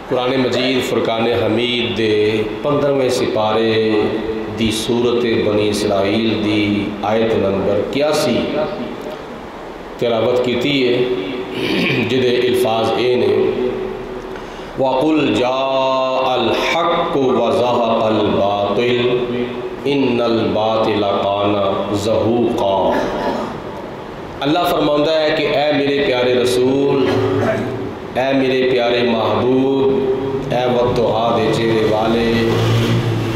قرآن مجید فرقان حمید دے 15ویں سپارے دی سورت بنی اسرائیل دی آیت نمبر 81 تلاوت کیتی ہے، جدے الفاظ اے نے وَقُلْ جَاءَ الْحَقُّ وَزَهَقَ الْبَاطِلُ إِنَّ الْبَاطِلَ كَانَ زَهُوقًا۔ اللہ فرماتا ہے کہ اے میرے پیارے رسول، اے میرے پیارے محبوب، اے والضحیٰ دے چہرے والے،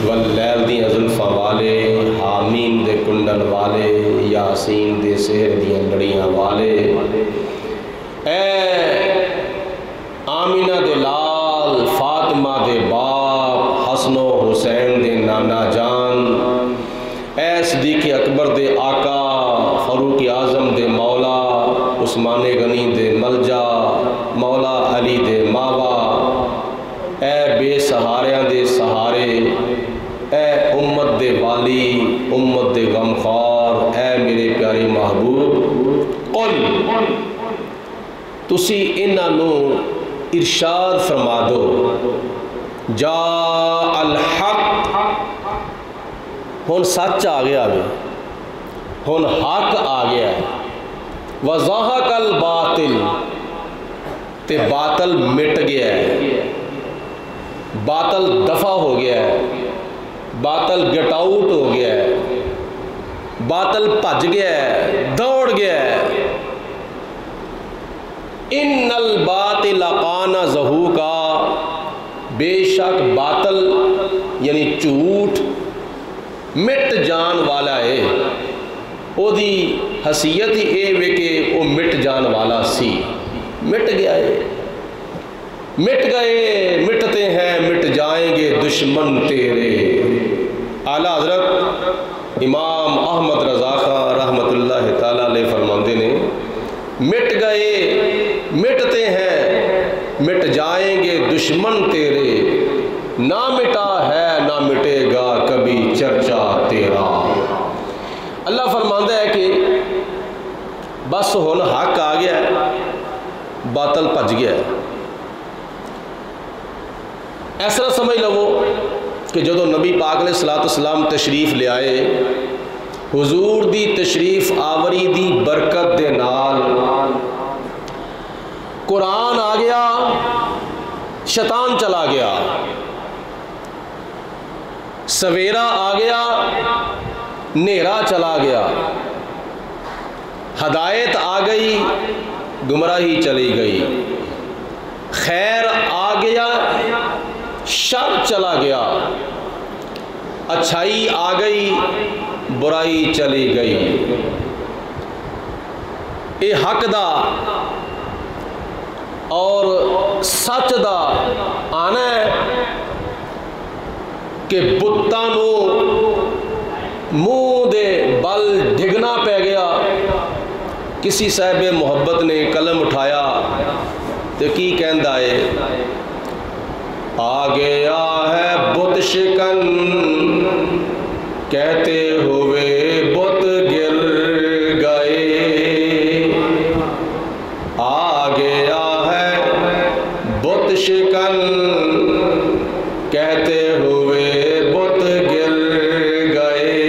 واللیل دی زلفاں والے، حامیم دے کنڈل والے، یاسین دے سحر دیاں لڑیاں والے، اے آمینہ دے لال، فاطمہ دے باپ، حسن و حسین دے نانا جان، اے صدیق اکبر دے آقا، فاروق اعظم دے مولا، عثمان غنی دے ملجا، مولا علی دے ماوا، اے بے سہاریاں دے سہارے، اے امت دے والی، امت دے غمخوار، اے میرے پیارے محبوب، قل تسی انہاں نو ارشاد فرما دو، جاء الحق، ہن سچ آ گیا ہے، ہن حق آ گیا ہے، وَزَهَقَ الْبَاطِلُ تے باطل مٹ گیا ہے، باطل دفع ہو گیا ہے، باطل گٹ آؤٹ ہو گیا ہے، باطل بھج گیا ہے، دوڑ گیا ہے۔ ان الباطل کان زہوقا، بے شک باطل یعنی جھوٹ مٹ جان والا ہے، او دی حیثیت ہی اے وے کہ وہ مٹ جان والا سی، مٹ گیا ہے، مٹ گئے مٹتے ہیں مٹ جائیں گے دشمن تیرے۔ اعلیٰ حضرت امام احمد رضا خان رحمۃ اللہ تعالیٰ علیہ فرماندے نے، مٹ گئے مٹتے ہیں مٹ جائیں گے دشمن تیرے، نہ مٹا ہے نہ مٹے گا کبھی چرچا تیرا۔ اللہ فرماندہ ہے کہ بس ہن حق آ گیا ہے، باطل بھج گیا ہے۔ ایسا سمجھ لو کہ جدو نبی پاک علیہ السلام تشریف لے آئے، حضور دی تشریف آوری دی برکت دے نال قرآن آ گیا، شیطان چلا گیا، سویرا آ گیا، نیرا چلا گیا، ہدایت آ گئی، گمراہی چلی گئی، خیر آ گیا، شر چلا گیا، اچھائی آ گئی، برائی چلی گئی۔ اے حق دا اور سچ دا آنا ہے کہ بتاں نو منہ دے بل ڈگنا پہ گیا۔ کسی صاحب محبت نے قلم اٹھایا تو کی کہندا ہے، آ گیا ہے بت شکن کہتے ہوئے بت گر گئے، آ گیا ہے بت شکن کہتے ہوئے بت گر گئے،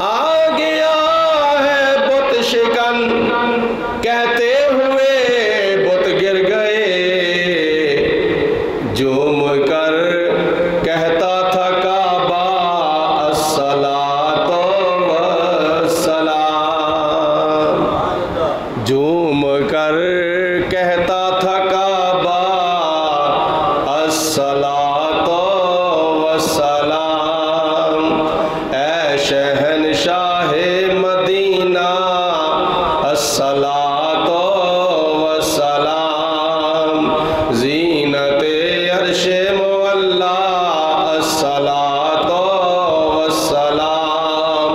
آ گیا ہے بت شکن کہتے ہوئے بت گر گئے، جھوم کر کہتا تھا کعبہ الصلاۃ والسلام، جھوم کر کہتا تھا کعبہ الصلاۃ والسلام، اے شہنشاہ مدینہ الصلاۃ والسلام، زینت عرش مولا الصلاۃ والسلام،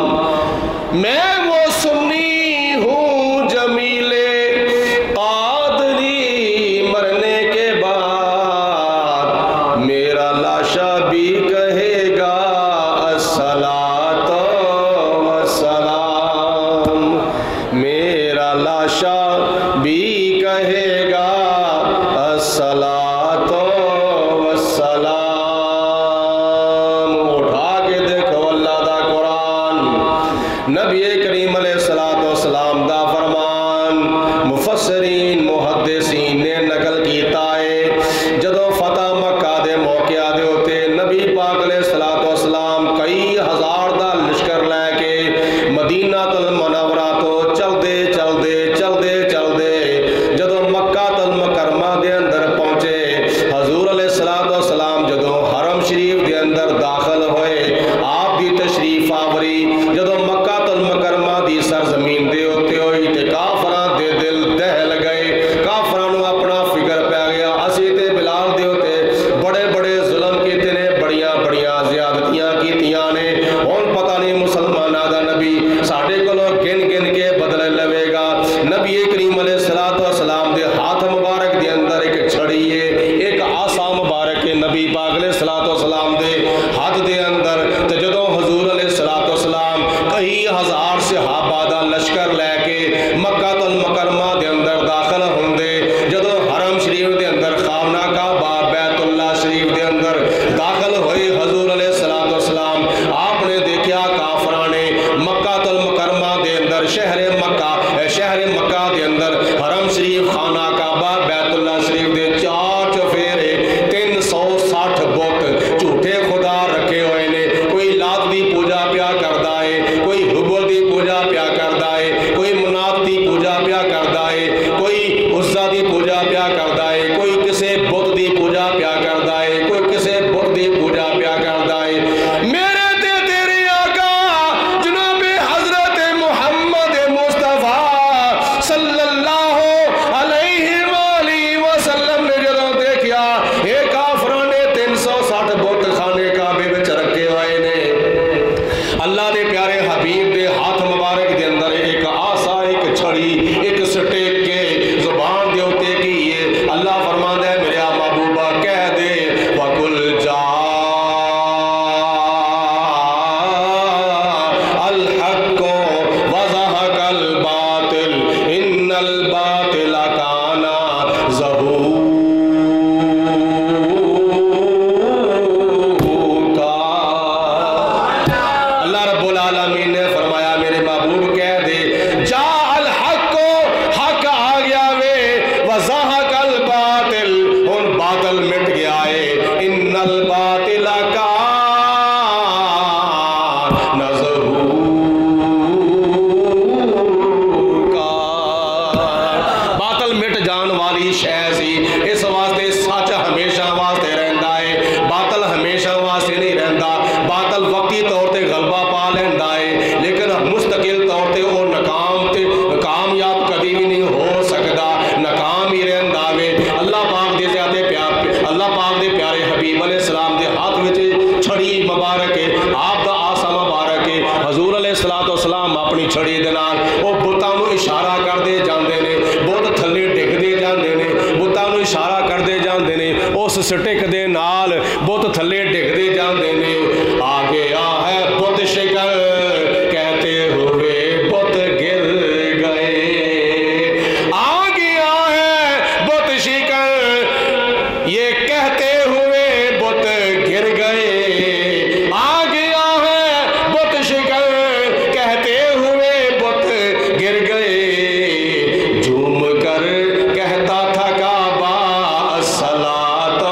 میں وہ سنی ہوں جمیل قادری، مرنے کے بعد میرا لاشا بھی کہے گا الصلاۃ والسلام، میرا لاشا بھی کہے گا الصلاۃ کیتا ہے جدو فتح مکہ دے موقع دے ہوتے نبی پاک علیہ الصلوۃ والسلام کئی ہزار دا لشکر لے کے مدینہ المنورہ تو چلدے چلدے چلدے چلدے جدو مکہ المکرمہ دے اندر پہنچے حضور علیہ الصلوۃ والسلام جدو حرم شریف دے اندر داخل ہوئے آپ دی تشریف آوری جدو مکہ المکرمہ دی سرزمین دے ہوتے ہوئی تے کافراں دے دل دہل گئے کافراں نو اپنا فکر پہ گیا اسی تے بلال دے ہوتے بڑے بڑے ظلم کیتے نے بڑیاں بڑیاں زیادتیاں کیتیاں نے ہن پتہ نہیں مسلماناں دا نبی ساڈے کولوں گن گن کے بدلے لوے گا نبی کریم علیہ الصلوۃ والسلام دے ہاتھ مبارک دے اندر ایک چھڑی ہے ایک عصا مبارک ہے نبی پاک علیہ الصلوۃ والسلام دے ہاتھ دے اندر تے جدوں حضور علیہ الصلوۃ والسلام کئی ہزار صحابہ دا لشکر لے کے مکہ المکرمہ دے اندر داخل ہوندے جدوں حرم شریف دے اندر خانہ کعبہ بیت اللہ شریف دے اندر داخل ہوئے حضور علیہ الصلوۃ والسلام آپ نے دیکھا کافراں نے مکہ المکرمہ دے اندر شہر مکہ دے اندر حرم شریف خانہ کعبہ بیت اللہ شریف دے چار چفیرے 360 بت جھوٹے خدا رکھے ہوئے نے کوئی لات دی پوجا پیا کردا ہے کوئی حبل دی پوجا پیا کردا ہے کوئی منات دی پوجا پیا کردا ہے کوئی عزا دی پوجا پیا کردا ہے کوئی کسے بت دی پوجا پیا کردا ہے کوئی کسے بت دی پوجا پیا کردا ہے میرے تے تیرے آقا جناب حضرت محمد مصطفیٰ صلی اللہ علیہ وآلہ وسلم نے جدوں دیکھیا اے کافراں نے 360 بت خانے کعبے وچ رکھے ہوئے نے اللہ دے پیارے حبیب دے ہاتھ مبارک دے اندر ایک آسا ایک چھڑی ایک سٹیک کے زبان دے ہوتے کی یہ اللہ فرماندا ہے میرے محبوبہ کہہ دے وَقُلْ جَاءَ الْحَقُّ وَزَهَقَ الْبَاطِلُ إِنَّ الْبَاطِلَ كَانَ زَهُوقًا اللہ رب العالمین نے فرمایا میرے محبوب کہہ دے جا الحق حق آ گیا وے وزہق الباطل ان باطل مٹ گیا ہے ان الباطل کان زہوقا باطل مٹ جان والی شے سی اس واسطے سچ ہمیشہ واسطے رہندا ہے باطل ہمیشہ واسطے نہیں رہندا باطل وقتی طور تے غلبہ پا لیندا ہے لیکن مستقل طور تے وہ ناکام تے کامیاب کبھی بھی نہیں ہو سکدا ناکام ہی رہندا وے اللہ پاک دے اللہ پاک دے پیارے حبیب علیہ السلام دے ہاتھ وچ چھڑی مبارک ہے آپ دا آسا مبارک ہے حضور علیہ الصلوۃ والسلام اپنی چھڑی دے نال او بتاں نو اشارہ کردے جاندے نے بت تھلے ڈگدے جاندے نے بتاں نو اشارہ کردے جاندے نے اس سٹک دے نال بت تھلے ڈگدے جاندے نے آ گیا ہے بت شکل کہتے ہوئے بت گر گئے آ گیا ہے بت شکل یہ کہتے ہوئے بت گر گئے آ گیا ہے بت شکل کہتے ہوئے بت گر گئے جھوم کر کہتا تھا کعبہ الصلاۃ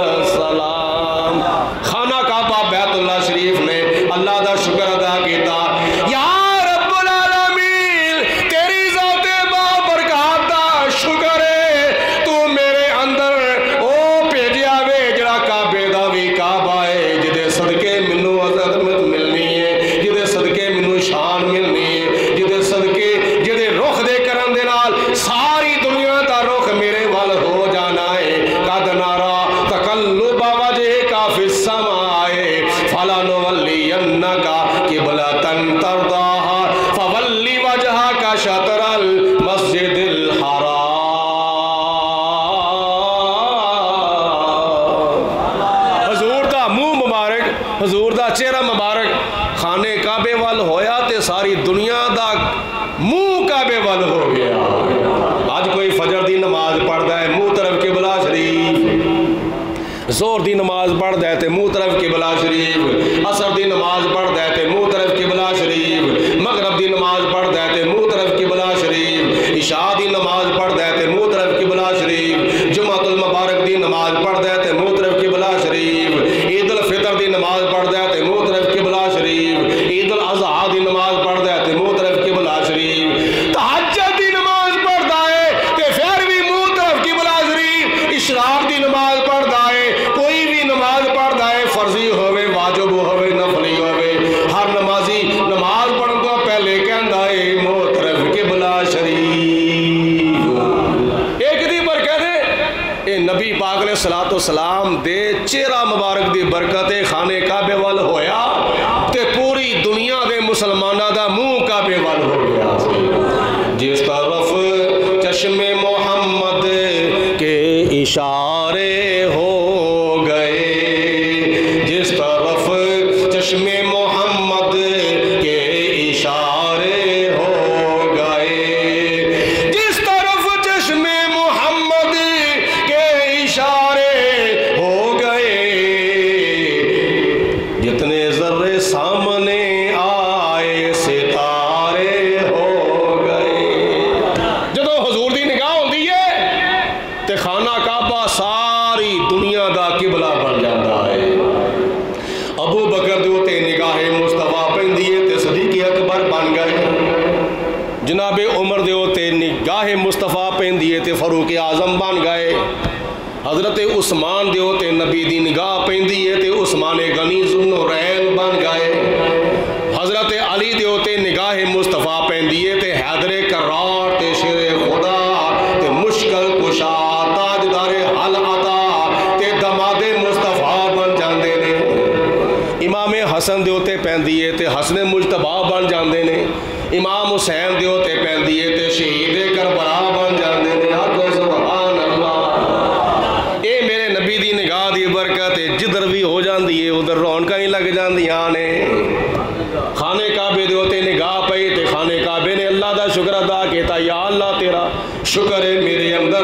والسلام خانہ کعبہ بیت اللہ شریف نے اللہ دا شکر ادا کیتا یا رب العالمین تیری ذات بابرکات دا شکر ہے تو میرے اندر او بھیجیا وے جڑا کعبے دا وی کعبہ ہے جدے صدقے مینوں عظمت ملنی ہے جدے صدقے مینوں شان ملنی ہے جدے صدقے جدے رخ دے کرن دے نال ساری دنیا دا رخ میرے ول ہو جانا ہے قد نارا تقلب وجهک فی السماء فلنولینک قبلۃ ترضاها فول وجهک شطر المسجد الحرام حضور دا منہ مبارک حضور دا چہرہ مبارک خانے کعبے وال ہویا تے ساری دنیا دا منہ کعبے وال ہو گیا آج کوئی فجر دی نماز پڑھدا ہے منہ طرف قبلہ شریف زور دی نماز پڑھ دے تے منہ طرف قبلہ شریف عصر دی نماز پڑھ دے تے منہ طرف قبلہ شریف مغرب دی نماز پڑھ دے تے منہ طرف قبلہ شریف عشاء دی نماز پڑھ دے تے منہ طرف قبلہ شریف نماز پڑھتا ہے تو منہ طرف قبلہ شریف، عید الفطر دی نماز پڑھتا ہے تو منہ طرف قبلہ شریف، عید الاضحیٰ دی نماز پڑھتا ہے تو منہ طرف قبلہ شریف، تہجد دی نماز پڑھتا ہے تو پھر بھی منہ طرف قبلہ شریف، اشراق دی نماز پڑھتا ہے، کوئی بھی نماز پڑھتا ہے فرضی ہوئے واجب ہوئے نفلی ہوئے، ہر نمازی نماز پڑھن تو پہلے کہندا ہے منہ طرف قبلہ شریف۔ ایک دی برکت ہے اے نبی پاک علیہ الصلوۃ والسلام دے چہرہ مبارک دی برکت خانے کعبے وال ہویا تے پوری دنیا دے مسلماناں دا منہ کعبے وال ہو گیا۔ جس طرف چشم محمد کے اشارے ہو گئے، جس طرف چشم محمد کے اشارے ہو گئے، جس طرف چشم محمد کے اشارے ہو گئے، جتنے ذرے سامنے آئے ستارے ہو گئے۔ جدو حضور دی نگاہ ہوندی ہے تے خانہ کعبہ ساری دنیا دا قبلہ بن جاتا ہے۔ ابو بکر دے اوتے نگاہ مصطفیٰ پیندی ہے تے صدیق اکبر بن گئے، جناب عمر دے اوتے نگاہ مصطفیٰ پیندی ہے تے فاروق اعظم بن گئے، حضرت عثمان دے اوتے نبی دی نگاہ پیندی ہے تے عثمان غنی ذوالنورین بن گئے، حضرت علی دے اوتے نگاہ مصطفیٰ پیندی ہے تے حیدر کرار تے شیر خدا تے مشکل کشا تاجدار حل عطا تے دماد مصطفیٰ بن جاندے نے، امام حسن دے اوتے پیندی ہے تے حسن مجتبیٰ بن جاندے نے، امام حسین دے اوتے پیندی ہے تے شہید کربلا بن جاندے نے۔ آکھو سبحان اللہ۔ اے میرے نبی دی نگاہ دی برکت جدھر بھی ہو جاندی ہے ادھر رونقاں ہی لگ جاندیاں نے۔ خانے کعبے دے ہوتے نگاہ پئی تے خانے کعبے نے اللہ دا شکر ادا کیتا، یا اللہ تیرا شکر ہے میرے اندر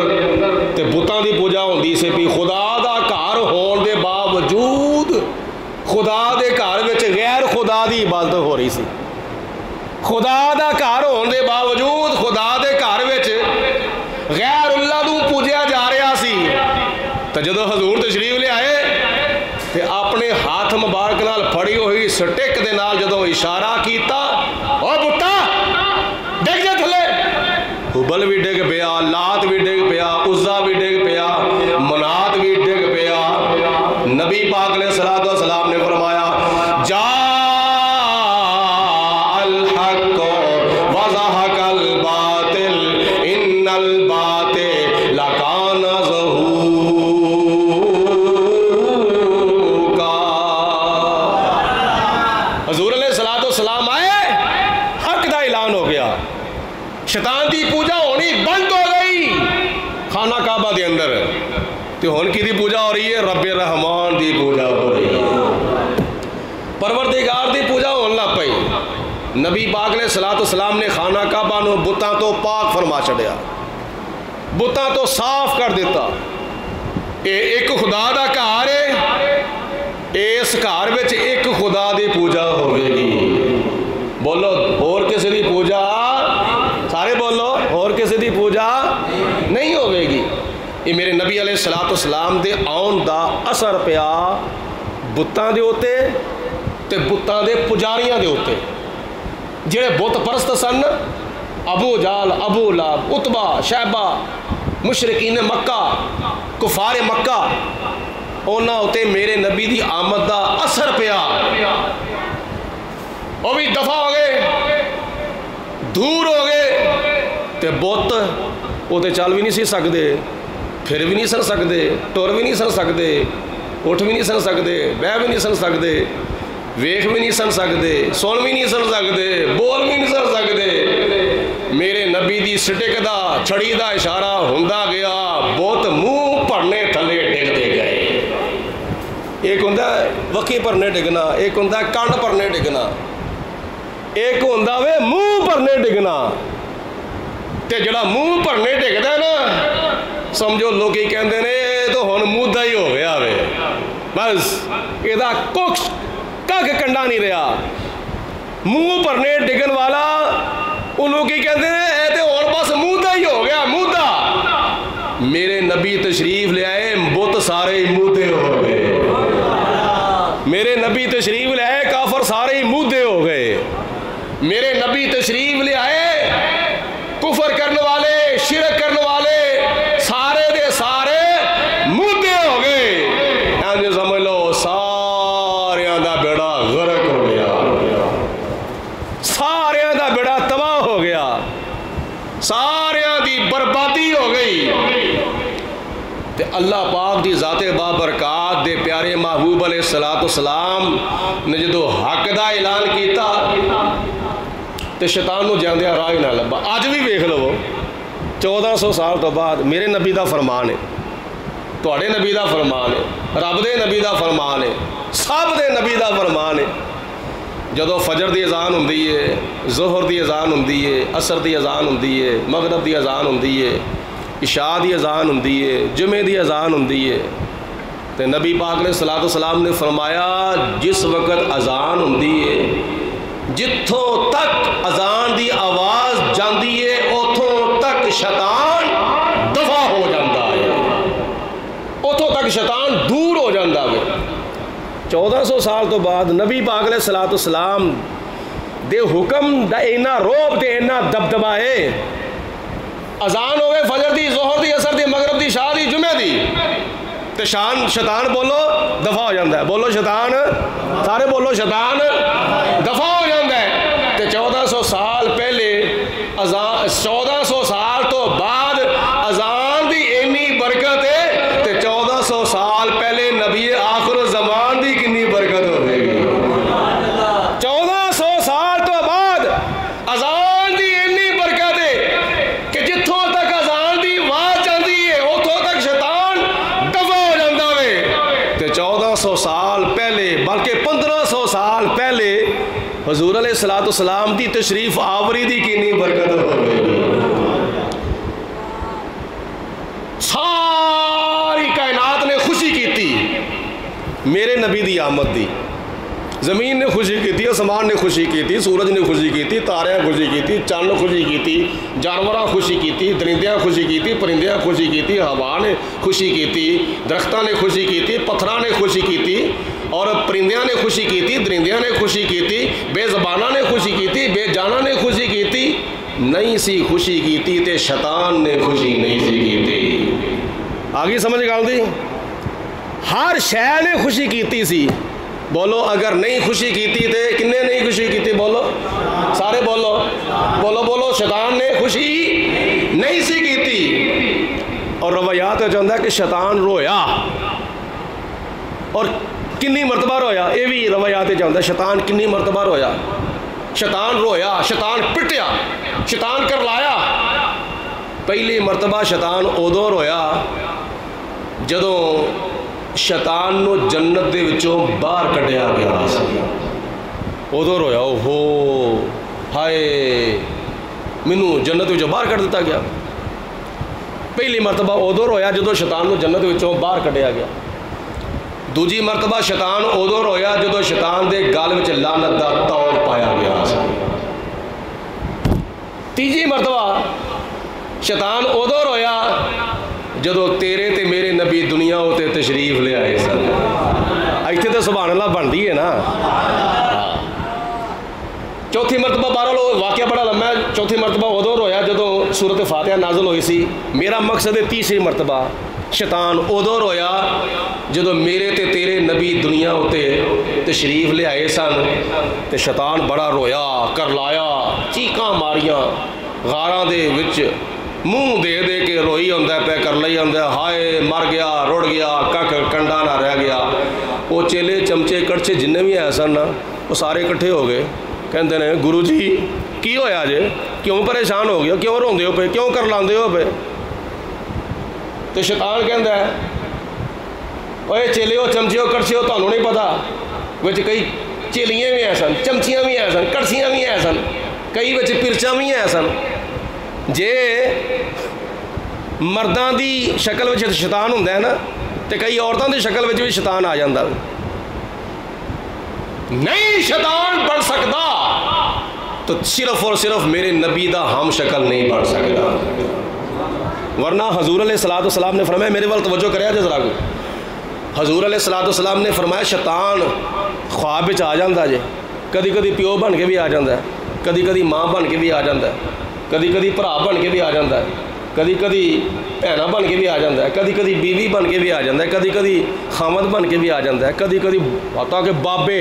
تے بتاں دی پوجا ہوندی سے بھی، خدا دا گھر ہون دے باوجود خدا دے گھر وچ غیر خدا دی عبادت ہو رہی سی، خدا دا گھر ہون دے باوجود خدا دے گھر وچ غیر اللہ نوں پوجیا جا رہا سی۔ تے جدوں حضور تشریف لے آئے تے اپنے ہاتھ مبارک نال پھڑی ہوئی سٹک دے نال جدوں اشارہ کیتا، او بتا ڈگ جا تھلے، حبل بھی ڈگ پیا، لات بھی ڈگ پیا، عزا بھی ڈگ پیا، منات بھی ڈگ پیا۔ نبی پاک علیہ الصلوۃ والسلام نے فرمایا جا الحق وزہق الباطل ان الباطل کان زہوقا۔ حضور علیہ الصلوۃ والسلام آئے، حق دا اعلان ہو گیا، شیطان دی پوجا ہونی بند ہو گئی خانہ کعبہ دے اندر، تے ہن کی دی پوجا ہو رہی ہے؟ رب رحمان دی پوجا ہو رہی ہے، پروردگار دی پوجا ہون لگ پئی۔ نبی پاک علیہ الصلوۃ والسلام نے خانہ کعبہ نو بتاں تو پاک فرما چھڑیا، بتاں تو صاف کر دیتا۔ اے ایک خدا دا گھر ہے، اس گھر وچ ایک خدا دی پوجا ہوے گی۔ بولو اور کسی دی پوجا، سارے بولو اور کسی دی پوجا نہیں ہوے گی۔ یہ میرے نبی علیہ الصلوۃ والسلام دے آن دا اثر پیا بتاں دے اوتے تے بتاں دے پجاریاں دے اوتے، جڑے بت پرست سن، ابو جال، ابو لہب، عتبہ، شیبہ، مشرکین مکہ، کفار مکہ، اونا ہوتے میرے نبی دی آمد دا اثر پیا، وہ بھی دفع ہو گئے، دور ہو گئے، تے بت وہ تے چل بھی نہیں سی سکتے، پھر بھی نہیں سن سکتے، ٹر بھی نہیں سن سکتے، اٹھ بھی نہیں سن سکتے، بہ بھی نہیں سن سکتے، ویکھ بھی نہیں سن سکتے، سن بھی نہیں سن سکتے، بول بھی نہیں سن سکتے۔ میرے نبی دی سٹک دا چھڑی دا اشارہ ہوندا گیا، بہت منہ پڑنے تھلے ڈگتے گئے۔ ایک ہوندا وکی پرنے ڈگنا، ایک ہوندا کان پرنے ڈگنا، ایک ہوندا وے منہ پرنے ڈگنا۔ تے جڑا منہ پرنے ڈگدا نا، سمجھو لوگ ہی کہندے نے تو ہن مودہ ہی ہو گیا وے، بس یہ کچھ کک کنڈا نہیں رہا۔ منہ پرنے ڈگن والا انہوں کی کہتے ہیں اے تے اور بس مودہ ہی ہو گیا، مودہ میرے نبی تشریف لے آئے بت سارے مودے ہو گئے، میرے نبی تشریف لے آئے کافر سارے مودے ہو گئے، میرے نبی تشریف لے آئے کفر کرنے والے شرک کرنے والے سارے دے سارے مودے ہو گئے۔ انج سمجھ لو ساریاں دا بیڑا غرق ہو گیا، ساریاں دا بیڑا تباہ ہو گیا، ساریاں دی بربادی ہو گئی۔ تے اللہ پاک دی ذات بابرکات دے پیارے محبوب علیہ السلام نے جدو حق دا اعلان کیتا تے شیطان نو جاندیا راہ ہی نہ لبا۔ اج بھی ویکھ لو 1400 سال تو بعد میرے نبی دا فرمان ہے، تواڈے نبی دا فرمان ہے، رب دے نبی دا فرمان ہے، سب دے نبی دا فرمان ہے۔ جدو فجر دی اذان ہوندی ہے، ظہر دی اذان ہوندی ہے، عصر دی اذان ہوندی ہے، مغرب دی اذان ہوندی ہے، عشاء دی اذان ہوندی ہے، جمعے دی اذان ہوندی ہے، تے نبی پاک علیہ الصلوۃ والسلام نے فرمایا جس وقت اذان ہوندی ہے جتھوں تک اذان دی آواز جاندی ہے اتھوں تک شیطان دفع ہو جاتا ہے، اتھوں تک شیطان دور ہو جاتا ہے۔ 1400 سال تو بعد نبی پاک علیہ الصلوۃ والسلام دے حکم دا اینا روب تے اینا دبدبا ہے، اذان ہوئے فجر دی ظہر دی عصر دی مغرب دی عشاء دی جمعہ دی تے شیطان بولو دفع ہو جاتا ہے، بولو شیطان، سارے بولو شیطان دفع ہو جاتا ہے۔ تے 1400 سال پہلے اذان، 1400 سال تو بعد اذان دی اینی برکت ہے تے 1400 سال پہلے نبی آخر الزمان دی کنی برکت ہو گئی۔ 1400 سال تو بعد اذان دی اینی برکت ہے کہ جتھوں تک اذان دی آواز جاندی ہے اتھوں تک شیطان دفع ہو جاتا ہے۔ تے 1400 سال پہلے بلکہ 1500 سال پہلے حضور علیہ الصلوۃ والسلام دی تشریف آوری دی کنی برکت ہو گئی۔ ساری کائنات نے خوشی کیتی میرے نبی دی آمد دی، زمین نے خوشی کیتی، آسمان نے خوشی کیتی، سورج نے خوشی کیتی، تاریاں خوشی کیتی، چاند خوشی کیتی، جانوراں خوشی کیتی، درندیاں خوشی کیتی، پرندیاں خوشی کیتی، ہوا نے خوشی کیتی، درختاں نے خوشی کیتی، پتھراں نے خوشی کیتی، اور پرندیاں نے خوشی کیتی، درندیاں نے خوشی کیتی، بے زباناں نے خوشی کیتی، بے جاناں نے خوشی کیتی، نہیں سی خوشی کیتی تے شیطان نے خوشی نہیں سی کیتی۔ آگے سمجھ گل دی، ہر شے نے خوشی کیتی سی، بولو اگر نہیں خوشی کیتی تے کنے نہیں خوشی کیتی، بولو سارے بولو بولو بولو شیطان نے خوشی نہیں سی کیتی۔ اور روایات چاہتا ہے کہ شیطان رویا، اور کنی مرتبہ رویا، یہ بھی روایات چاہتا ہے شیطان کنی مرتبہ رویا، شیطان رویا، شیطان پٹیا، شیطان کرلایا۔ پہلی مرتبہ شیطان ادو رویا جدوں شیطان نو جنت دے وچوں باہر کڈیا گیا سی، ادو رویا، اوہو ہائے مینوں جنت وچوں باہر کڈ دتا گیا۔ پہلی مرتبہ ادو رویا جدوں شیطان نو جنت وچوں باہر کڈیا گیا۔ دوجی مرتبہ شیطان ادو رویا جدوں شیطان دے گل وچ لعنت دا تور پایا گیا سی۔ تیجی مرتبہ شیطان ادو رویا جدو تیرے تے میرے نبی دنیا ہوتے تشریف لے آئے سن۔ ایتھے تے سبحان اللہ بنتی ہے نا۔ چوتھی مرتبہ بارہ لوگ واقعہ بڑا لمبا ہے، چوتھی مرتبہ ادو رویا جدو سورت فاتحہ نازل ہوئی سی۔ میرا مقصد ہے تیسری مرتبہ شیطان ادو رویا جدو میرے تے تیرے نبی دنیا ہوتے تشریف لے آئے سن، تے شیطان بڑا رویا، کرلایا، چیکاں ماریاں، غاراں دے وچ منہ دے دے کے روئی ہوندا پہ کر لئی ہوندا، ہائے مر گیا، رڑ گیا، ککھ کنڈا نہ رہ گیا۔ وہ چیلے چمچے کڑچے جننے بھی آئے سن نا وہ سارے اکٹھے ہو گئے، کہندے نے گرو جی کی ہویا جے، کیوں پریشان ہو گیا، کیوں روندے ہو پے، کیوں کر لاندے ہو پے؟ تو شیطان کہندا ہے اوے چیلیو چمچیو کڑچیو تانوں نہیں پتا، وچ کئی چیلیاں بھی آئے سن، چمچیاں بھی آئے سن، کڑچیاں بھی آئے سن، کئی وچ پرچاں بھی آئے سن۔ جے مرداں دی شکل وچ شیطان ہوندا ہے نا تے کئی عورتاں دی شکل وچ بھی شیطان آ جاندا۔ نہیں شیطان بن سکتا تو صرف اور صرف میرے نبی دا ہم شکل نہیں بن سکتا، ورنہ حضور علیہ الصلوۃ والسلام نے فرمایا، میرے وال توجہ کریا جے ذرا کو، حضور علیہ الصلوۃ والسلام نے فرمایا شیطان خواب وچ آ جاندا جے، کدی کدی پیو بن کے بھی آ جاندا ہے، کدی کدی ماں بن کے بھی آ جاندا ہے، کدی کدی بھرا بن کے بھی آ جاندا ہے، کدی کدی بھیناں بن کے بھی آ جاندا ہے، کدی کدی بیوی بن کے بھی آ جاندا ہے، کدی کدی خامد بن کے بھی آ جاندا ہے، کدی کدی حتیٰ کہ بابے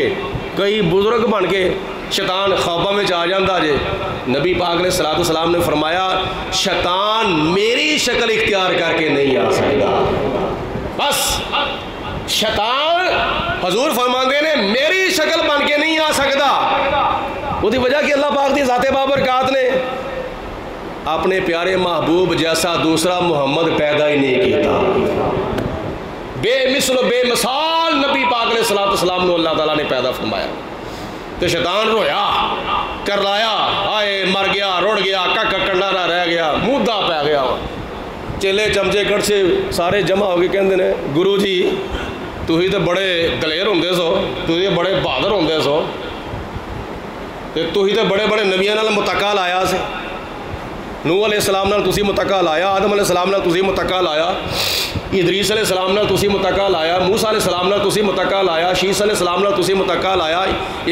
کئی بزرگ بن کے شیطان خواباں میں آ جاندا جے۔ نبی پاک علیہ الصلوۃ والسلام نے فرمایا شیطان میری شکل اختیار کر کے نہیں آ سکتا، بس شیطان حضور فرماندے نے میری شکل بن کے نہیں آ سکتا۔ وہ دی وجہ کہ اللہ پاک دی ذات بابرکات نے اپنے پیارے محبوب جیسا دوسرا محمد پیدا ہی نہیں کیتا، بے مثل و بے مثال نبی پاک علیہ الصلوۃ والسلام نے اللہ تعالیٰ نے پیدا فرمایا۔ تو شیطان رویا کرلایا، آئے مر گیا، رڑ گیا، کک کنڈارا رہ گیا، مودہ پہ گیا، چیلے چمچے کڑچے سارے جمع ہو کے کہندے نے گرو جی تسی تے بڑے دلیر ہوندے سو، تسی بڑے بہادر ہوندے سو، تے تسی تے بڑے بڑے نبیاں نال متقا لایا سے، نوح علیہ السلام نال تسی متقا لایا، آدم علیہ السلام نال تسی متقا لایا، ادریس علیہ السلام نال تسی متقا لایا، موسیٰ علیہ السلام نال تسی متقا لایا، شیس علیہ السلام نال تسی متقا لایا،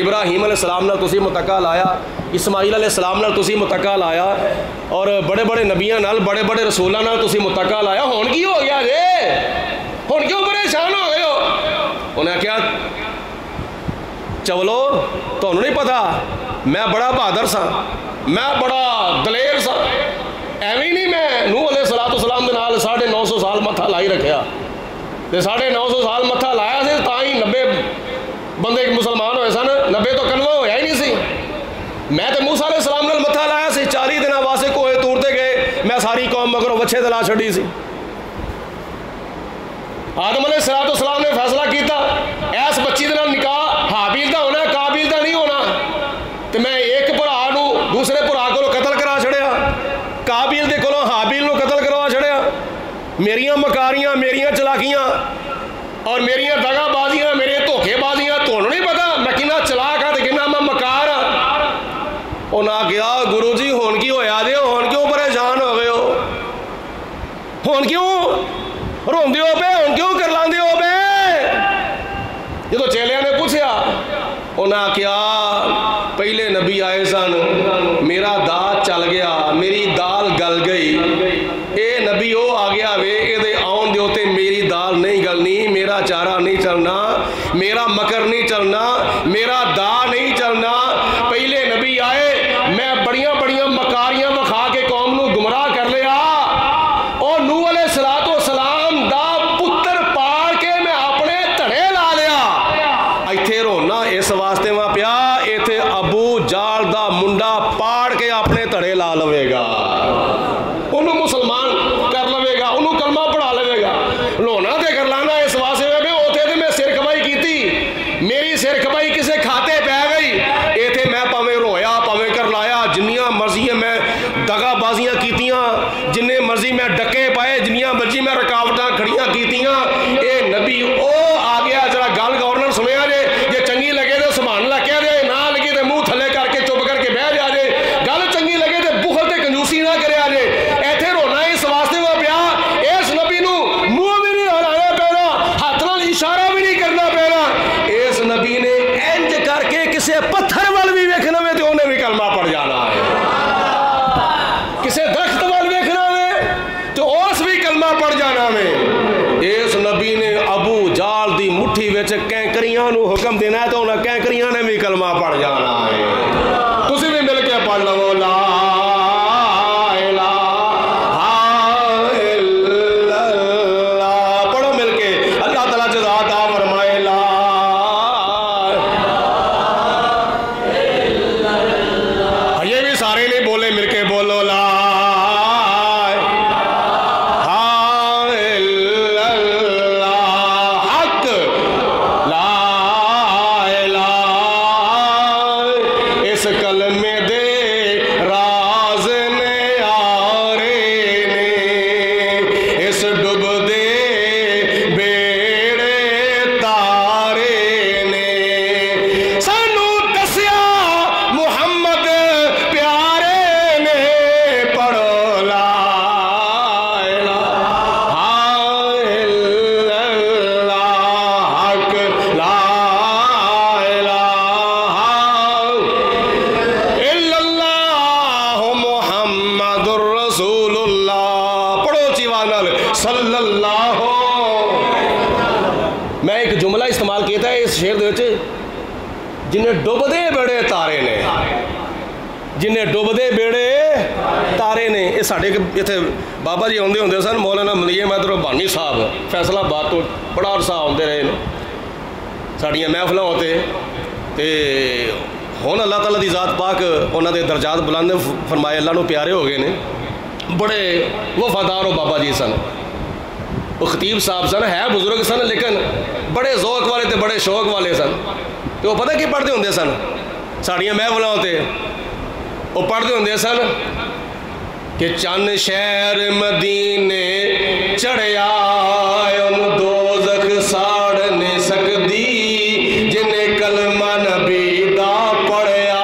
ابراہیم علیہ السلام نال تسی متقا لایا، اسماعیل علیہ السلام نال تسی متقا لایا، اور بڑے بڑے نبیاں نال بڑے بڑے رسولاں نال تسی متقا لایا، ہن کی ہو گیا جے؟ ہن کیوں پریشان ہو گئے ہو؟ انہیں کیا چولو تمہیں نہیں پتا میں بڑا بہادر سا، میں بڑا دلیر سا، ایویں نہیں میں نوح علیہ الصلوۃ والسلام دے نال 950 سال متھا لائی رکھیا، تے 950 سال متھا لایا سی تاں ہی 90 بندے مسلمان ہوئے سن، 90 تو کنوا ہویا ہی نہیں سی۔ میں تے موسیٰ علیہ السلام نال متھا لایا سی، 40 دن واسطے کوہ طور تے گئے، میں ساری قوم مگروں وچھے تے لا چھڈی سی۔ آدم علیہ الصلوۃ والسلام نے فیصلہ کیتا ایس بچی دے نال نکاح حابیل دا ہونا قابیل دا نہیں ہونا، تے میں ایک بھرا نو دوسرے بھرا کولوں قتل کرا چھڑیا، قابیل دے کولوں حابیل نو قتل کروا چھڑیا۔ میریاں مکاریاں، میریاں چلاکیاں اور میریاں دغا بازیاں، میرے دھوکے بازیاں تہنوں نہیں پتا میں کنا چلاک ہاں تے کنا میں مکار ہاں۔ انہاں کہا گرو جی ہن کی ہویا جے؟ ہن کیوں پریشان ہو گئے ہو؟ ہن کیوں روندے ہو پے؟ ہن کیوں کرلاندے ہو پے؟ جدو چیلیاں نے پوچھیا انہاں کہا پہلے نبی آئے سن، میرا دال چل گیا، میری دال گل گئی، اے نبی او آ گیا وے، اے دے آن دے ہوتے میری دال نہیں گلنی، میرا چارہ نہیں چلنا، میرا مکر نہیں چلنا، میرا دا نہیں چلنا۔ پہلے نبی آئے، میں بڑیاں بڑیاں مکاریاں وکھا کے قوم نو گمراہ کر لیا، اور نوح علیہ الصلوۃ والسلام دا پتر پاڑ کے میں اپنے تڑے لا لیا۔ ایتھے رونا اس واسطے وہاں پیا، ایتھے ابو جال دا منڈا پاڑ کے اپنے تڑے لا لوے گا، انہوں مسلمان کر لوے گا، انہوں کلمہ پڑھا لوے گا۔ لونا تے کر لانا اس واسطے میں اوتھے تے میں سر کھبائی کیتی، میری سر کھبائی کسے کھاتے پہ گئی، ایتھے میں پاویں رویا پاویں کر لایا، جنیاں مرضی میں دغا بازیاں کیتیاں، جنہیں مرضی میں ڈکے پائے، جنیاں مرضی میں رکاوٹاں کھڑیاں کیتیاں، اے نبی او آ گیا۔ ذرا گل گورنر سنیا جے، جے چنگی لگے تو سبحان اللہ کہہ دے، نہ لگی تے منہ تھلے کر کے چپ کر کے بہ جا جے، گل چنگی لگے تے بخل تے کنجوسی نہ کریا جے۔ ایتھے رونا اس واسطے وہ پیا، اس نبی نو منہ بھی نہیں ہلانا پینا، ہاتھ نال اشارہ بھی نہیں کرنا پینا، اس نبی نے انج کر کے کسے پتھر وال بھی ویکھنا وے تے اونے بھی کلمہ پڑھ جانا ہے، کسے درخت وال ویکھنا وے تو اس بھی کلمہ پڑھ جانا وے۔ اس نبی نے ابو جال دی مٹھی وچ کینکریاں نو حکم دینا ہے تو انہاں کینکریاں نے بھی کلمہ پڑھ جانا ہے۔ تسی بھی مل کے پڑھ لو لا میں ایک جملہ استعمال کیتا ہے اس شعر دے وچ، جنہیں ڈبدے بیڑے تارے نے، جنہیں ڈبدے بیڑے تارے نے. یہ ساڈے اتنے بابا جی آتے ہوندے سن، مولانا منیر احمد ربانی صاحب فیصلہ آباد تو بڑا عرصہ آتے رہے ہیں ساڈیاں محفلاں ہوتے. تے ہن اللہ تعالیٰ دی ذات پاک انہاں دے درجات بلند فرمائے، اللہ نو پیارے ہو گئے نے. بڑے وفادار وہ بابا جی سن، وہ خطیب صاحب سن، ہے بزرگ سن لیکن بڑے ذوق والے تے بڑے شوق والے سن. تو وہ پتہ کی پڑھتے ہوندے سن ساڑیاں محفلاں ہوتے، وہ پڑھتے ہوندے سن کہ چند شہر مدینے چڑھیا ان دوزخ ساڑ نہیں سکدی، جنہیں کلمہ نبی دا پڑھیا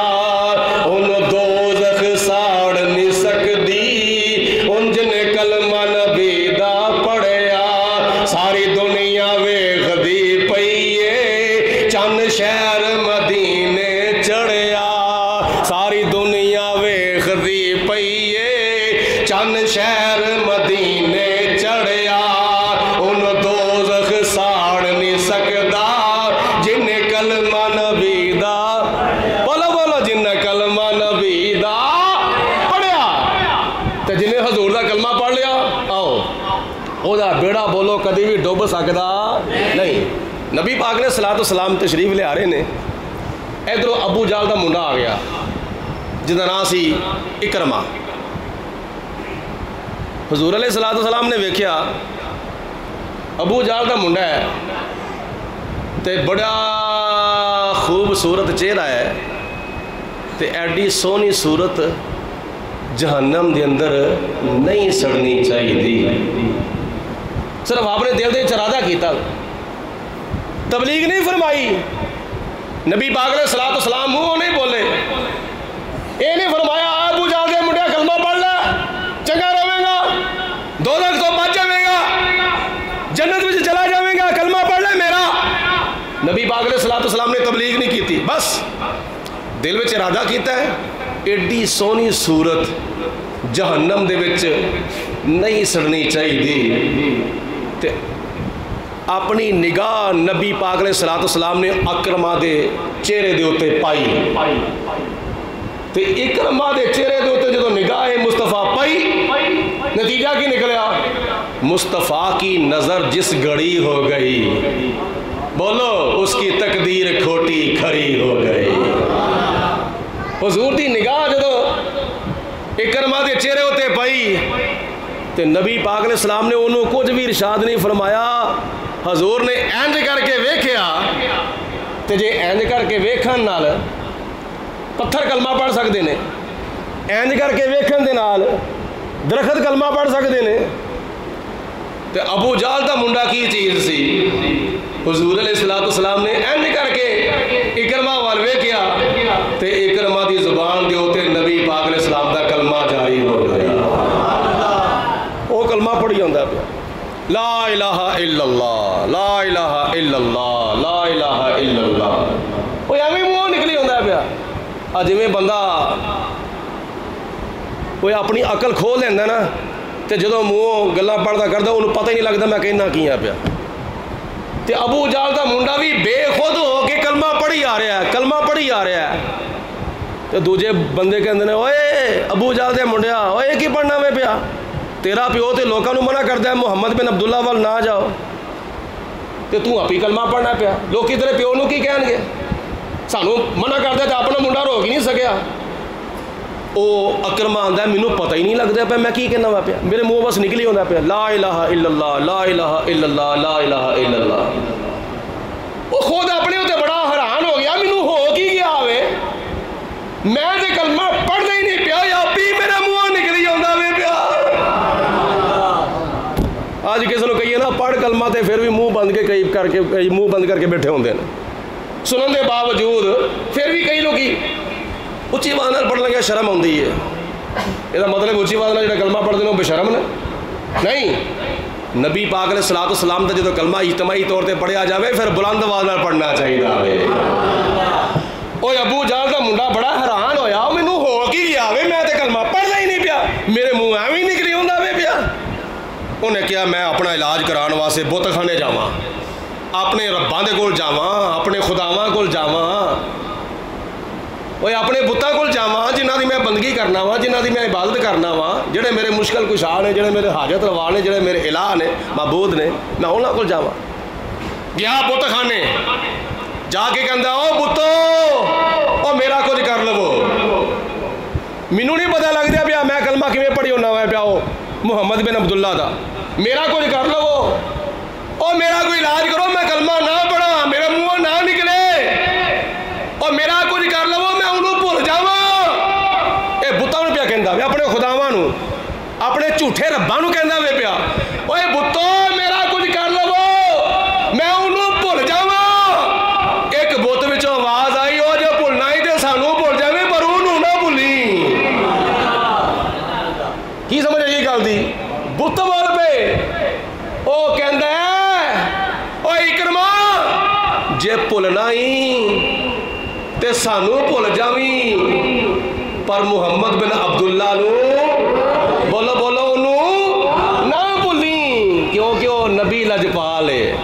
ان دوزخ ساڑ نہیں سکدی، ان جنہیں کلمہ نبی دا پڑھیا ساری دنیا ویکھدی پئی اے چند شہر مدینے چڑھیا، ساری دنیا ویکھدی پئی اے چند شہر مدینے چڑھیا، ان دوزخ ساڑ نہیں سکدا جنہیں کلمہ نبی دا، بولو بولو جنہیں کلمہ نبی دا پڑھیا. تے جنہیں حضور دا کلمہ پڑھ لیا آؤ او دا بیڑا بولو کدی بھی ڈوب سکدا نہیں. نبی پاک نے صلاۃ و سلام تشریف لے آ رہے نے، ادھروں ابو جہل دا منڈا آ گیا جہاں نام سی اکرما. حضور علیہ الصلوۃ والسلام نے ویکھیا ابو جہل دا منڈا ہے تے بڑا خوبصورت چہرہ ہے تے ایڈی سونی صورت جہنم دے اندر نہیں سڑنی چاہیے. صرف آپ نے دل دے ارادہ کیتا، تبلیغ نہیں فرمائی. نبی پاک علیہ الصلوۃ والسلام منہ نہیں بولے، یہ نہیں فرمایا ابو جہل دے منڈیا کلمہ پڑھ لے چنگا رہے گا، دوزخ تو بچ جائے گا، جنت میں چلا جائے گا، کلمہ پڑھ لے میرا. نبی پاک علیہ الصلوۃ والسلام نے تبلیغ نہیں کیتی، بس دل میں ارادہ کیتا ہے ایڈی سونی صورت جہنم دے وچ نہیں سڑنی چاہیے. تے اپنی نگاہ نبی پاک علیہ الصلوۃ والسلام نے اکرما دے چہرے دے اوتے پائی تے اکرما دے چہرے دے اوتے جدوں نگاہ مصطفیٰ پائی، نتیجہ کی نکلیا؟ مصطفیٰ کی نظر جس گھڑی ہو گئی، بولو اس کی تقدیر کھوٹی کھری ہو گئی. حضور دی نگاہ جدوں اکرما دے چہرے ہوتے پائی تے نبی پاک علیہ السلام نے انہوں کچھ بھی ارشاد نہیں فرمایا. حضور نے اینج کر کے ویکھیا تے جے اینج کر کے ویکھن نال پتھر کلمہ پڑھ سکتے ہیں، اینج کر کے ویکھن دے نال درخت کلمہ پڑھ سکتے ہیں. تے ابو جہل دا منڈا کی چیز سی؟ حضور علیہ الصلوۃ والسلام نے اینج کر کے اکرما وال ویکھیا تے اکرما دی زبان دے اوتے نبی پاک علیہ السلام دا کلمہ جاری ہو گیا. وہ کلمہ پڑھی ہوندا پیا، لا الہ الا اللہ، لا الہ الا اللہ، لا الہ الا اللہ. وہ ایویں منہ نکلی ہوندا پیا. جویں بندہ کوئی اپنی عقل کھو لینا نا تے جدوں منہ گلاں پڑھدا کردا انہوں پتہ ہی نہیں لگدا میں کہنا کی آ پیا. تے ابو جہل دا منڈا بھی بے خود ہو کے کلمہ پڑھی آ رہا ہے، کلمہ پڑھی آ رہا ہے. تے دوجے بندے کہندے نے اوئے ابو جہل دے منڈیا اوئے کی پڑھنا وے پیا، تیرا پیو تے لوکاں نوں منع کردا ہے محمد بن عبداللہ وال نہ جاؤ تے تو آپ ہی کلمہ پڑھنا پیا. لوکی تیرے پیو نوں کی کہن گے؟ سانوں منع کردا تے اپنا منڈا روک ہی نہیں سکیا. او اکرما آندا ہے مینوں پتہ ہی نہیں لگدا پیا میں کی کہنا وا پیا، میرے منہ بس نکلی ہوندا پیا لا الہ الا اللہ، لا الہ الا اللہ، لا الہ الا اللہ. وہ خود اپنے اوتے بڑا حیران ہو گیا مینوں ہو کی گیا ہوے، میں تے کلمہ پڑھدا ہی نہیں پیا یا بھی میرے منہ نکلی ہوندا وے پیا. آج کسی نو کہیے نا پڑھ کلمہ تے پھر بھی منہ بند کر کے بیٹھے ہوندے ہیں، سنن دے باوجود پھر بھی کئی لوگ اچھی آواز نال پڑھن لگیا شرم آتی ہے. یہ مطلب اچھی آواز نال جڑا کلمہ پڑھتے ہیں وہ بے شرم نے نہیں. نبی پاک علیہ الصلوۃ والسلام کا جدو کلمہ اجتماعی طور پہ پڑھیا جاوے پھر بلند آواز نال پڑھنا چاہیے. اوے ابو جہل دا منڈا بڑا حیران ہویا مینوں ہو کی گیا وے میں تے کلمہ پڑھدا ہی نہیں پیا، میرے منہ ایویں نکلی ہوندا وے پیا. انہیں کیا میں اپنا علاج کران واسطے بت خانے جاواں. اپنے رباں دے کول جاواں، اپنے خداواں کول جاواں، اپنے بتاں کول جاواں جنہاں دی میں بندگی کرنا وا، جنہاں دی میں عبادت کرنا وا، جڑے میرے مشکل کشا نے، جڑے میرے حاجت روا نے، جڑے میرے الہ نے، معبود نے، میں انہاں کول جاواں۔ گیا بت خانے، جا کے کہندا او بتو او میرا کچھ کر لو، مینوں نہیں پتہ لگدا پیا میں کلمہ کیویں پڑھی ہونا وا پیا محمد بن عبداللہ دا، میرا کچھ کر لو، او میرا کوئی علاج کرو، میں کلمہ نہ پڑھا، میرے منہوں نہ نکلے، اور میرا کچھ کر لو میں انہوں بھول جاواں۔ اے بتاں نوں پیا کہندا وے، اپنے خداواں نوں، اپنے جھوٹے رباں نوں کہندا وے پیا، اوے بتو میرا کچھ کر لو میں انہوں بھول جاواں۔ ایک بت وچوں آواز آئی، او جو بھولنا ہی تے سانوں بھول جاویں پر انہوں نہ بھولی۔ کی سمجھ آئی گل دی؟ بت بول پے، او کہندا ہے او اکرما جے بھولنا ہی تے سانوں بھول جاویں پر محمد بن عبداللہ نوں بولو بولو انہوں نہ بھولیں، کیونکہ وہ نبی لجپال ہے،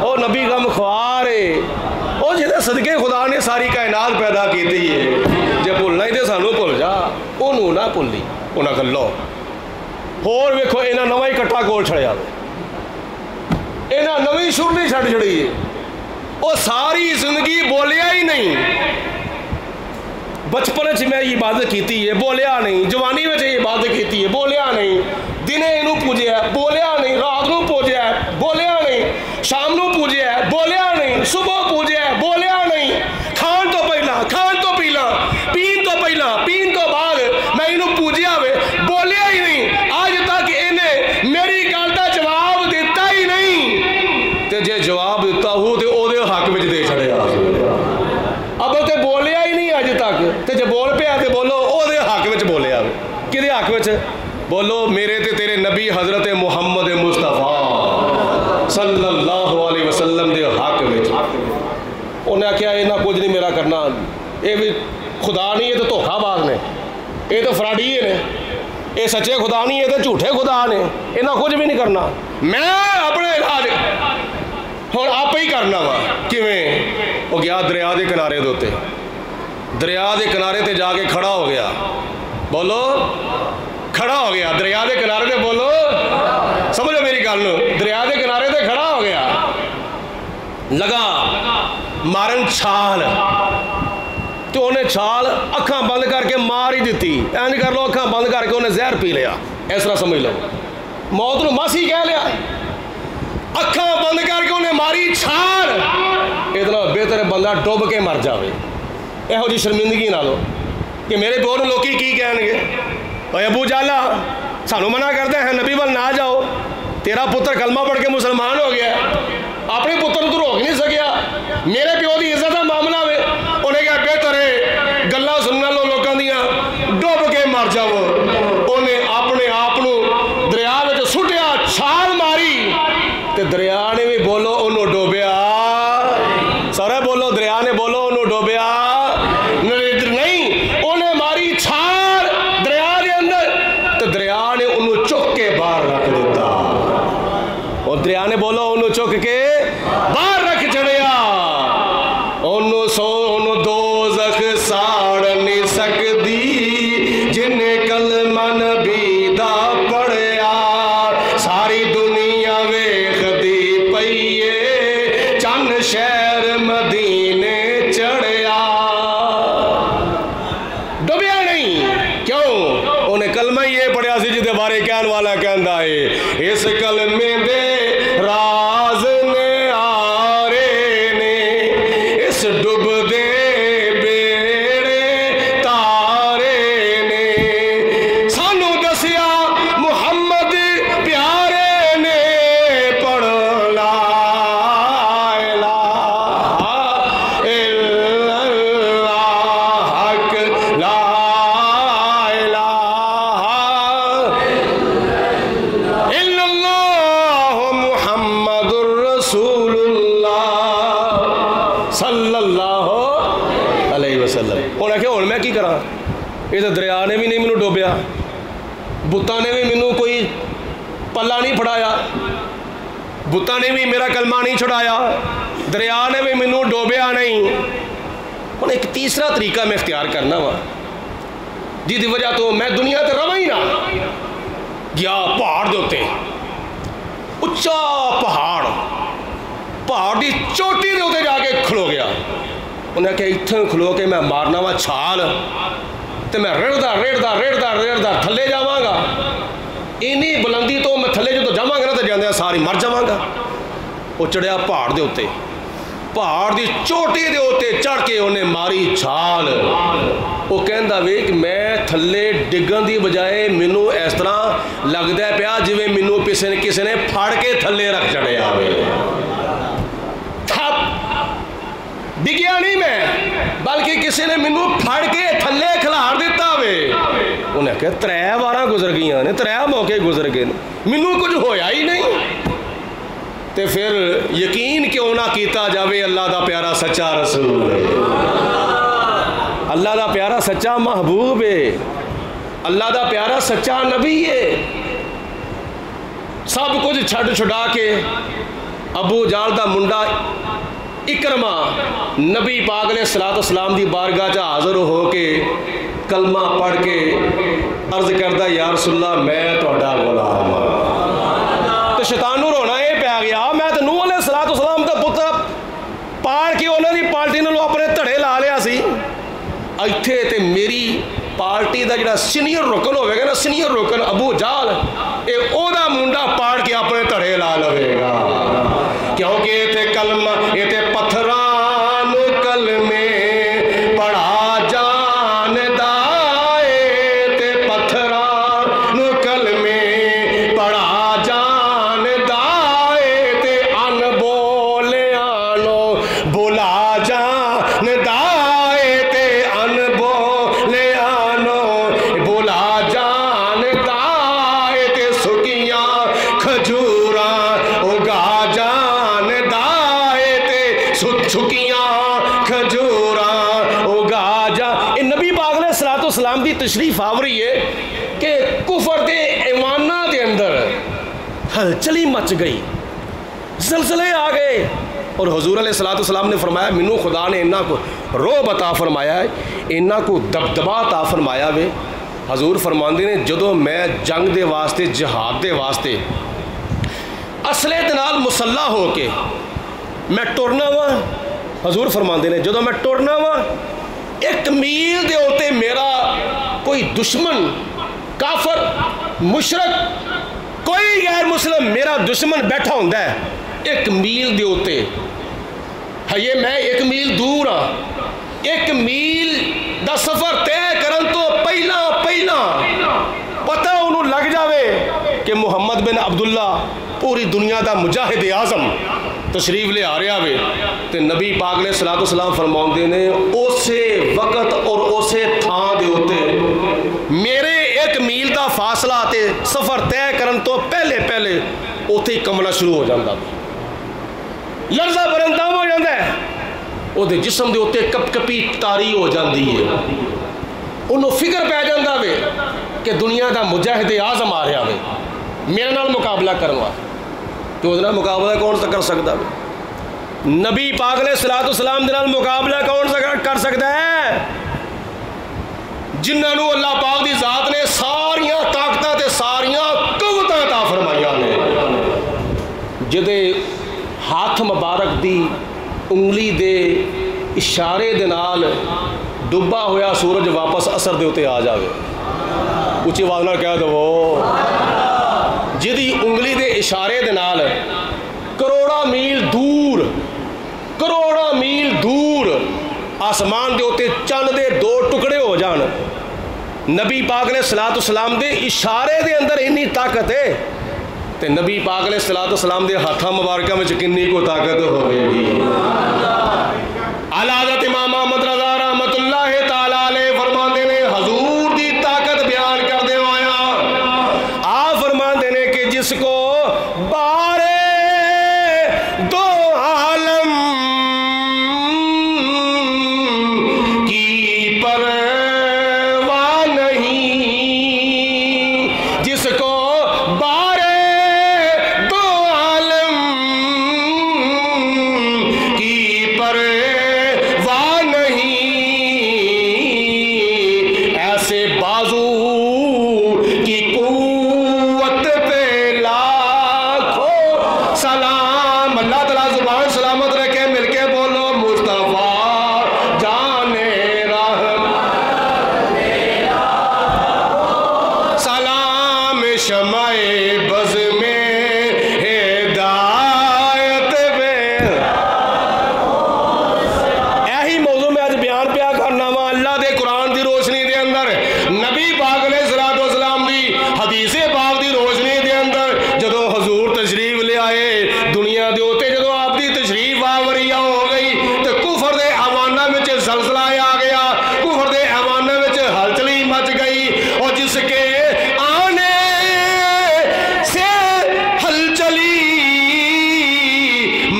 وہ نبی غمخوار ہے، وہ جہاں صدقے خدا نے ساری کائنات پیدا کیتی ہے، جے بھولنا ہی تے سانوں بھول جا، انہوں نہ بھولی۔ انہاں کہ لو ہور ویکھو انہاں نواں ہی کٹا کول چھڑیا، انہاں نویں شرلی چھڑ چھڑی ہے، وہ ساری زندگی بولیا ہی نہیں، بچپن چ میں یہ عبادت کیتی ہے بولیا نہیں، جوانی میں یہ عبادت کیتی ہے بولیا نہیں، دنے انہوں پوجیا ہے بولیا نہیں، رات نو پوجیا ہے بولیا نہیں، شام نو پوجیا ہے بولیا نہیں، صبح پوجیا ہے بولیا نہیں، کھان تو پہلا، کھان تو پیلا، پین تو پہلا، پین تو بعد میں انہوں پوجیا ہوئے بولیا ہی نہیں، آج تک انہیں میری گل دا جواب دیتا ہی نہیں، تے جے جواب دیتا ہو تے او دے حق وچ دے چھڑیا، اب تے بولیا ہی نہیں اج تک، تے جے بول پیا تے بولو او دے حق وچ بولیا، کدے حق وچ بولو؟ میرے تے تیرے نبی حضرت محمد مصطفیٰ صلی اللہ علیہ وسلم دے حق وچ۔ انہیں آخیا انہاں کچھ نہیں میرا کرنا، یہ بھی خدا نہیں، یہ تو دھوکھا باز نے، یہ تو فراڈی نے، یہ سچے خدا نہیں، یہ تو جھوٹے خدا نے، انہاں کچھ بھی نہیں کرنا، میں اپنے علاج ہوں آپ ہی کرنا وا۔ کیویں؟ وہ گیا دریا دے کنارے دے اوتے، دریا دے کنارے تے جا کے کھڑا ہو گیا، بولو کھڑا ہو گیا دریا دے کنارے تے، بولو سمجھو میری گل نو، دریا دے کنارے تے کھڑا ہو گیا، لگا مارن چھال، تو انہیں چھال اکھاں بند کر کے مار ہی دیتی، اینج کر لو اکھاں بند کر کے انہیں زہر پی لیا، اس طرح سمجھ لو، موت نو ماسی کہہ لیا، اکھاں بند کر کے انہیں ماری چھال، اتنا بہتر بندہ ڈوب کے مر جاوے، یہو جی شرمندگی نہ لو کہ میرے پیو نوں لوکی کی کہن گے، اے ابو جالا سانوں منع کرتے ہیں نبی ول نہ جاؤ، تیرا پتر کلمہ پڑھ کے مسلمان ہو گیا، اپنے پتر تو روک نہیں سکیا، میرے پیو دی عزت کا معاملہ وے، انہیں کہا بہتر ہے گلاں سننا لو لوکاں دیاں، ڈوب کے مر جاؤ، انہیں اپنے آپ نوں دریا وچ سٹیا، چھال ماری، تے دریا نے بھی بولو انہوں ڈوبیا، سارے بولو دریا نے بولو انہوں ڈوبیا نہیں، انہیں ماری چھال دریا دے اندر، تے دریا نے انہوں چک کے باہر رکھ دیتا، اور دریا نے بولو انہوں چک کے باہر رکھ چڑیا، انہوں دوزخ ساڑ نہیں سکدی جنہیں کلمہ نبی دا پڑھیا، ساری دنیا ویکھ دی پئیے چند شہر مدینے چڑھیا، ڈوبیا نہیں، کیوں؟ انہیں کلمہ یہ پڑھیا سی جدے بارے کہن والا کہندا ہے اس کلمے دے راز نے آرے نے، اس ڈب دے بیڑے تارے نے، سانو دسیا محمد پیارے نے، پڑھ لا الہ الا اللہ حق لا الہ الا اللہ محمد الرسول اللہ صلی اللہ علیہ وسلم۔ انہیں کہ ہوں میں کی کرا، یہ تو دریا نے بھی نہیں مینوں ڈوبیا، بتاں نے بھی مینوں کوئی پلہ نہیں پھڑایا، بتاں نے بھی میرا کلمہ نہیں چھڑایا، دریا نے بھی مینوں ڈوبیا نہیں۔ ہن ایک تیسرا طریقہ میں اختیار کرنا وا جی دی وجہ تو میں دنیا تے رواں ہی نہ، گیا پہاڑ دے اوتے، اچا پہاڑ دی چوٹی دے اوتے جا کے کھلو گیا۔ انہیں کہا اتھے کھلو کے میں مارنا وا چھال تے میں ریڑدا تھلے جاواں گا، اینی بلندی تو میں تھلے جو جاواں گا نا تے جاندے ساری مر جاواں گا۔ وہ چڑھیا پہاڑ دے اوتے، پہاڑ دی چوٹی دے اوتے چڑھ کے انہیں ماری چھال۔ وہ کہندا وے کہ میں تھلے ڈگن دی بجائے مینوں اس طرح لگدا پیا جویں مینوں کسے نے پھڑ کے تھلے رکھ چڑھیا وے۔ ڈگیا نہیں میں، بلکہ کسی نے مینوں پھڑ کے تھلے کھلار دیتا وے۔ انہیں کہا 3 بار گزر گئیاں نے، 3 موقع گزر گئے، مینوں کچھ ہویا ہی نہیں۔ تے پھر یقین کیوں نہ کیتا جاوے اللہ دا پیارا سچا رسول ہے، اللہ دا پیارا سچا محبوب ہے، اللہ دا پیارا سچا نبی ہے۔ سب کچھ چھڈ چھڈا کے ابو جہل دا منڈا اکرما نبی پاک علیہ الصلوۃ والسلام دی بارگاہ چ حاضر ہو کے کلمہ پڑھ کے عرض کردہ یا رسول اللہ میں تہاڈا غلام ہاں۔ تو شیطان نوں رونا یہ پیا گیا، میں تے نوح علیہ الصلوۃ والسلام دا پتر پار کے انہاں دی پارٹی نوں اپنے دھڑے لا لیا سی، ایتھے تے میری پارٹی دا جڑا سینئر رکن ہوے گا نا، سینئر رکن ابو جہل، اے او دا منڈا پاڑ کے اپنے دھڑے لا لوے گا، کیونکہ اے تے کلمہ اے تے پتھران کلمے پڑھا جان دا، اے تے پتھران کلمے پڑھا جان دا، اے تے ان بولیانو بولا جان دا، اے تے ان بولیانو بولا جان دا، اے تے سکیاں کھجوراں اگا جان دا، اے تے سکیاں کھجوراں اگا جا۔ اے نبی پاک علیہ الصلوۃ والسلام دی تشریف آوری ہے کہ کفر دے ایمانہ دے اندر ہلچلی مچ گئی، زلزلے آ گئے، اور حضور علیہ الصلوۃ والسلام نے فرمایا مینوں خدا نے انہاں کو رعب عطا فرمایا ہے، انہاں کو دبدبا عطا فرمایا وے۔ حضور فرماندے نے جدوں میں جنگ دے واسطے، جہاد دے واسطے اسلحے دے نال مسلح ہو کے میں ٹرنا وا، حضور فرماندے نے جدوں میں ٹرنا وا 1 میل دے اوتے میرا کوئی دشمن، کافر، مشرک، کوئی غیر مسلم میرا دشمن بیٹھا ہوندا ہے 1 میل دے اوتے، ہے میں 1 میل دور ہاں، 1 میل دا سفر طے کرن تو پہلا پتہ انہوں لگ جاوے کہ محمد بن عبداللہ پوری دنیا دا مجاہد اعظم تشریف لے آ رہا وے، تے نبی پاک علیہ الصلوۃ والسلام فرماؤندے نے اسے وقت اور اسے تھان دے ہوتے میرے 1 میل دا فاصلہ تے سفر طے کرن تو پہلے اوتھے ہی کمنا شروع ہو جاندہ، لرزہ برندام ہو جاندہ ہے، او دے جسم دے ہوتے کپ کپی تاری ہو جاندی ہے، انہوں فکر پہ جاندہ وے کہ دنیا دا مجاہد اعظم آ رہا وے میرے نال مقابلہ کروا، تو اس نال مقابلہ کون سا کر سکتا ہے؟ نبی پاک علیہ الصلوۃ والسلام دے نال مقابلہ کون سا کر سکتا ہے؟ جنہاں نوں اللہ پاک دی ذات نے ساریاں طاقتاں تے ساریاں قوتاں عطا فرمائیاں نے، جدے ہاتھ مبارک دی انگلی دے اشارے دے نال ڈبا ہویا سورج واپس اثر دے ہوتے آ جاوے، اچھی آواز نال کہہ دو، جدی انگلی دے اشارے دے نال کروڑا میل دور آسمان دے ہوتے چند دے 2 ٹکڑے ہو جان، نبی پاک علیہ الصلوۃ والسلام دے اشارے دے اندر اتنی طاقت ہے، تے نبی پاک علیہ الصلوۃ والسلام دے ہاتھاں مبارکہ میں کنی کو طاقت ہوئے گی۔ اعلیٰ حضرت امام احمد رضا رحمت اللہ تعالی علیہ فرماندے نے حضور دی طاقت بیان کر دے آیا، آپ فرماندے نے کہ جس کو بارے 2 عالم کی پرواہ نہیں، جس کو بارے 2 عالم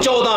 14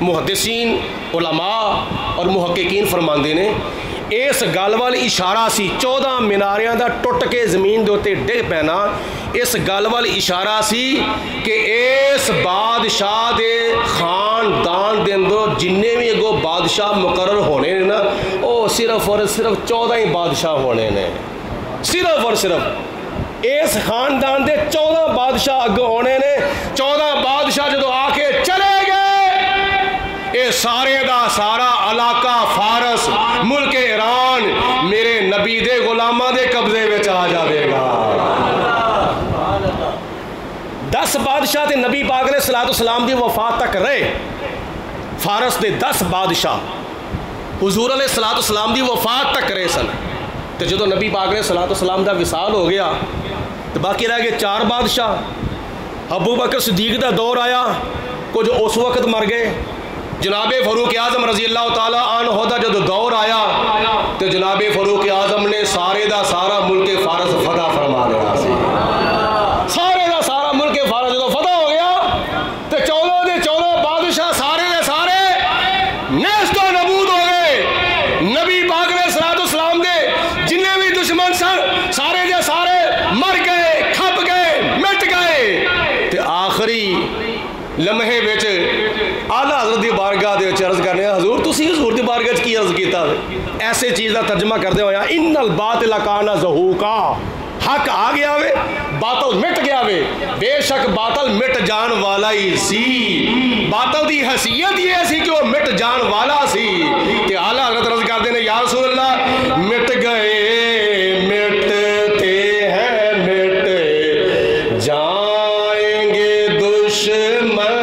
محدثین علماء اور محققین فرماندے نے اس گل وال اشارہ سی 14 میناریاں دا ٹوٹ کے زمین دے اوتے ڈگ پینا اس گل وال اشارہ سی کہ اس بادشاہ دے خاندان دے اندر جننے بھی اگوں بادشاہ مقرر ہونے نے نا وہ صرف اور صرف 14 ہی بادشاہ ہونے نے صرف اور صرف اس خاندان دے 14 بادشاہ اگوں ہونے نے 14 بادشاہ جدو آ کے چلے گئے اے سارے دا سارا علاقہ فارس ملک ایران میرے نبی دے غلاماں دے قبضے وچ آ جاوے گا 10 بادشاہ تے نبی پاک علیہ السلام دی وفات تک رہے فارس دے 10 بادشاہ حضور علیہ السلام دی وفات تک رہے سن تو جدو نبی پاک علیہ السلام دا وصال ہو گیا تو باقی رہ گئے 4 بادشاہ ابو بکر صدیق دا دور آیا کچھ اس وقت مر گئے جناب فاروق اعظم رضی اللہ تعالیٰ عنہ دا جدو دور آیا تو جناب فاروق اعظم نے سارے دا سارا ملک فارس فتح فرما لیا سی سارے دا سارا ملک فارس جدو فتح ہو گیا تو 14 دے 14 بادشاہ سارے دے سارے نیست و نبود ہو گئے نبی پاک علیہ السلام دے جنہیں بھی دشمن سن سارے دے سارے مر گئے کھپ گئے مٹ گئے تو آخری لمحے وچ آلہ حضرت دی بارگاہ دے وچ عرض کرنے حضور تسی حضور دی بارگاہ وچ کی عرض کیتا ایسے چیز دا ترجمہ کردے ہویا ان الباطل کان زہوقا حق آ گیا وے باطل مٹ گیا وے بے شک باطل مٹ جان والا ہی سی باطل دی حیثیت یہ سی کہ وہ مٹ جان والا سی کہ اعلیٰ حضرت عرض کردے نے یا رسول اللہ مٹ گئے مٹتے ہیں مٹ جائیں گے دشمن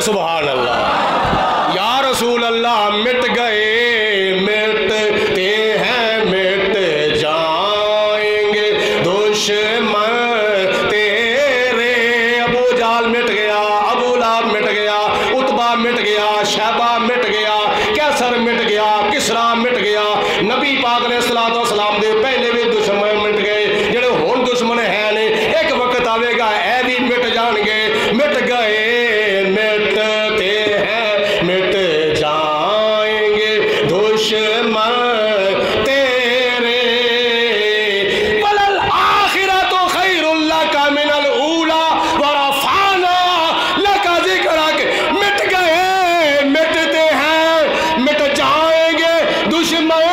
سبحان اللہ یا رسول اللہ مٹ گئے مٹتے ہیں مٹ جائیں گے دشمن تیرے ابو جہل مٹ گیا ابو لہب مٹ گیا عتبہ مٹ گیا شیبہ مٹ گیا کیسر مٹ گیا کسرا مٹ گیا نبی پاک علیہ السلام دے پہلے بھی دشمن مٹ گئے جڑے ہون دشمن ہیں نے ایک وقت آوے گا اے بھی مٹ جان گے مٹ گئے مٹتے ہیں مٹ جائیں گے دشمن تیرے وَلَلْآخِرَةُ خَيْرٌ لَكَ مِنَ الْأُولَى وَرَفَعْنَا لَكَ ذِكْرَكَ مٹ گئے مٹتے ہیں مٹ جائیں گے دشمن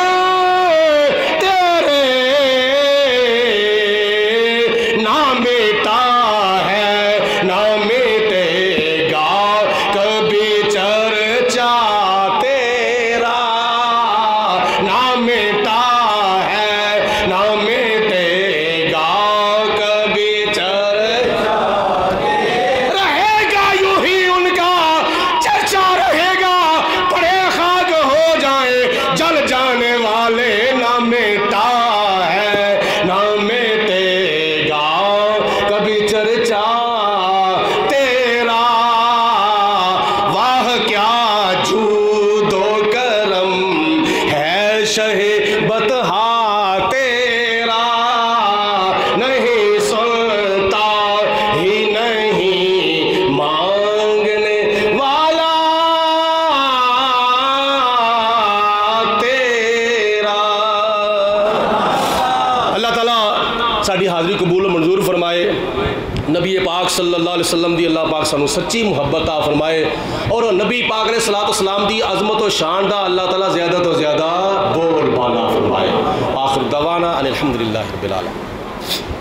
تیرے نہ مٹا ہے نہ مٹے گا کبھی چرچا تیرا نہ مٹا ہے نہ مٹے گا کبھی چرچا رہے گا یوں ہی ان کا چرچا رہے گا پڑے خاک ہو جائیں جل جانے والے نہ مٹا ہے نہ مٹے گا کبھی چرچا تیرا واہ کیا جود و کرم ہے شہ بطحا تیرا نہیں سنتا ہی نہیں مانگنے والا تیرا اللہ تعالیٰ ساری حاضری قبول و منظور فرمائے نبی پاک صلی اللہ علیہ وسلم دی اللہ پاک سانو سچی محبت عطا فرمائے اور نبی پاک علیہ السلام دی عظمت و شان دا اللہ تعالیٰ زیادہ تو زیادہ بول بالا فرمائے آخر دعوانا ان الحمدللہ رب العالمین